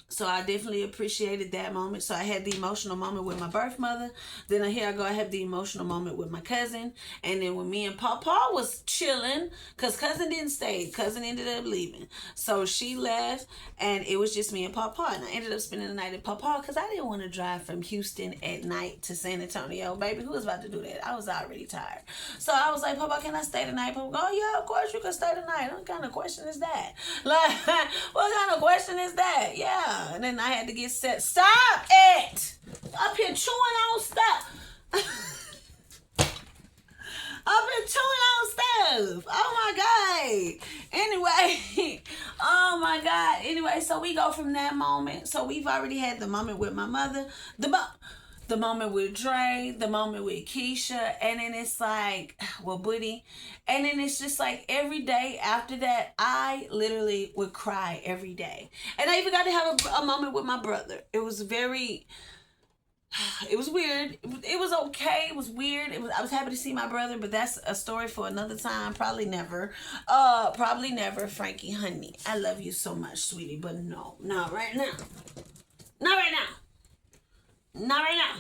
So I definitely appreciated that moment. So I had the emotional moment with my birth mother. Then here I have the emotional moment with my cousin. And then when me and Papa was chilling, because cousin didn't stay. Cousin ended up leaving. So she left, and it was just me and Papa. And I ended up spending the night at Papa because I didn't want to drive from Houston at night to San Antonio. Baby, who was about to do that? I was already tired. So I was like, Papa, can I stay tonight? Papa, oh yeah, of course you can stay tonight. What kind of question is that? Like, what kind of question is that? Yeah. And then I had to get set. Stop it! Up here chewing on stuff. I've been chewing on stuff. Oh my God. Anyway. Oh my God. Anyway, so we go from that moment. So we've already had the moment with my mother. The moment with Dre, the moment with Keisha, and then it's like, well, Buddy, and then it's just like every day after that, I literally would cry every day. And I even got to have a moment with my brother. It was weird. It was okay. It was weird. I was happy to see my brother, but that's a story for another time. Probably never, Frankie, honey. I love you so much, sweetie, but no, not right now. Not right now. Not right now.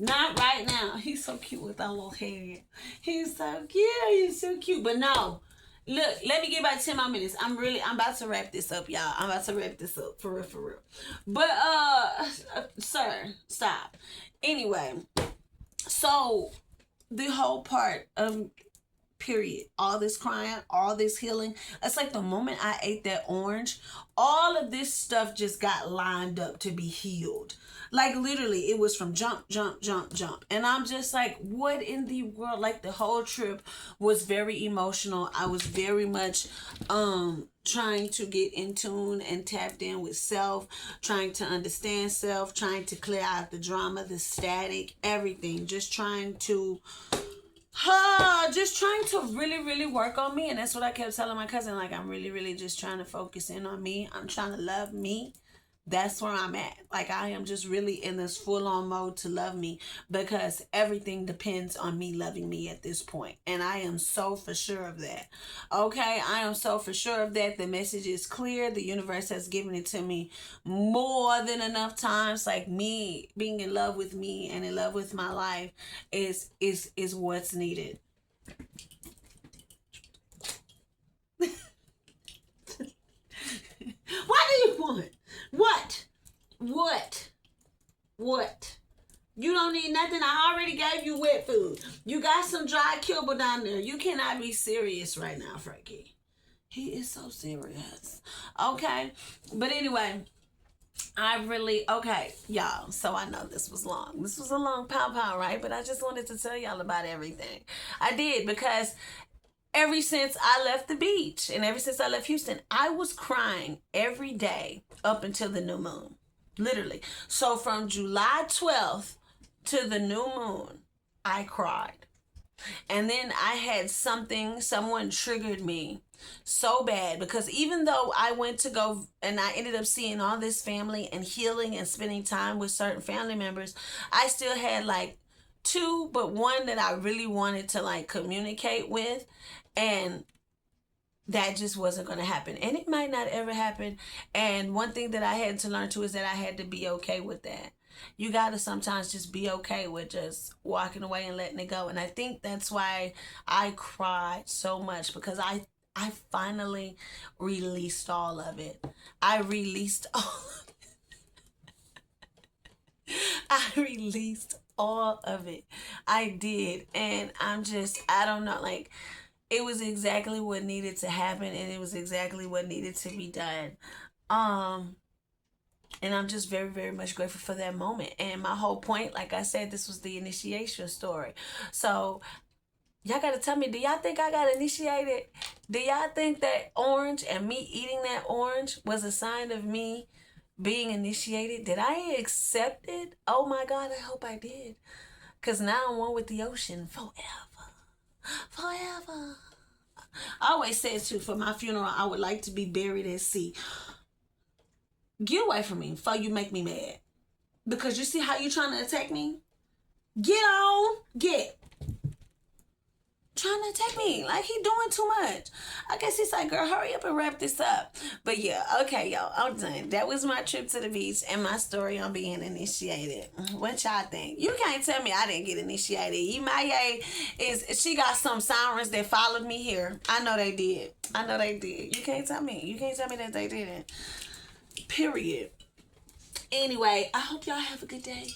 Not right now. He's so cute with that little hair. He's so cute. He's so cute. But no. Look, let me get about 10 more minutes. I'm about to wrap this up, y'all. I'm about to wrap this up. For real. But, sir, stop. Anyway. So, the whole part of period, all this crying, all this healing, it's like the moment I ate that orange, all of this stuff just got lined up to be healed. Like literally it was from jump. And I'm just like, what in the world? Like the whole trip was very emotional. I was very much trying to get in tune and tapped in with self, trying to understand self, trying to clear out the drama, the static, everything. Just trying to really, really work on me. And that's what I kept telling my cousin. Like, I'm really, really just trying to focus in on me. I'm trying to love me. That's where I'm at. Like, I am just really in this full-on mode to love me, because everything depends on me loving me at this point. And I am so for sure of that. Okay? I am so for sure of that. The message is clear. The universe has given it to me more than enough times. Like, me being in love with me and in love with my life is what's needed. What do you want? What? You don't need nothing. I already gave you wet food. You got some dry kibble down there. You cannot be serious right now, Frankie. He is so serious. Okay? But anyway, okay, y'all. So I know this was long. This was a long pow, right? But I just wanted to tell y'all about everything. I did, because ever since I left the beach and ever since I left Houston, I was crying every day up until the new moon. Literally. So from July 12th to the new moon, I cried. And then I had someone triggered me so bad, because even though I went to go and I ended up seeing all this family and healing and spending time with certain family members, I still had like two, but one that I really wanted to like communicate with. And that just wasn't going to happen. And it might not ever happen. And one thing that I had to learn too is that I had to be okay with that. You got to sometimes just be okay with just walking away and letting it go. And I think that's why I cried so much, because I finally released all of it. I released all of it. I released all of it. I did. And I don't know, like, it was exactly what needed to happen, and it was exactly what needed to be done. And I'm just very, very much grateful for that moment. And my whole point, like I said, this was the initiation story. So y'all got to tell me, do y'all think I got initiated? Do y'all think that orange and me eating that orange was a sign of me being initiated? Did I accept it? Oh my God, I hope I did. Because now I'm one with the ocean forever. Forever. I always said too, for my funeral, I would like to be buried at sea. Get away from me before you make me mad. Because you see how you trying to attack me? Get on. Get. Trying to attack me. Like he doing too much. I guess he's like, girl, hurry up and wrap this up. But yeah, okay, y'all. I'm done. That was my trip to the beach and my story on being initiated. What y'all think? You can't tell me I didn't get initiated. Imaye she got some sirens that followed me here. I know they did. I know they did. You can't tell me. You can't tell me that they didn't. Period. Anyway, I hope y'all have a good day.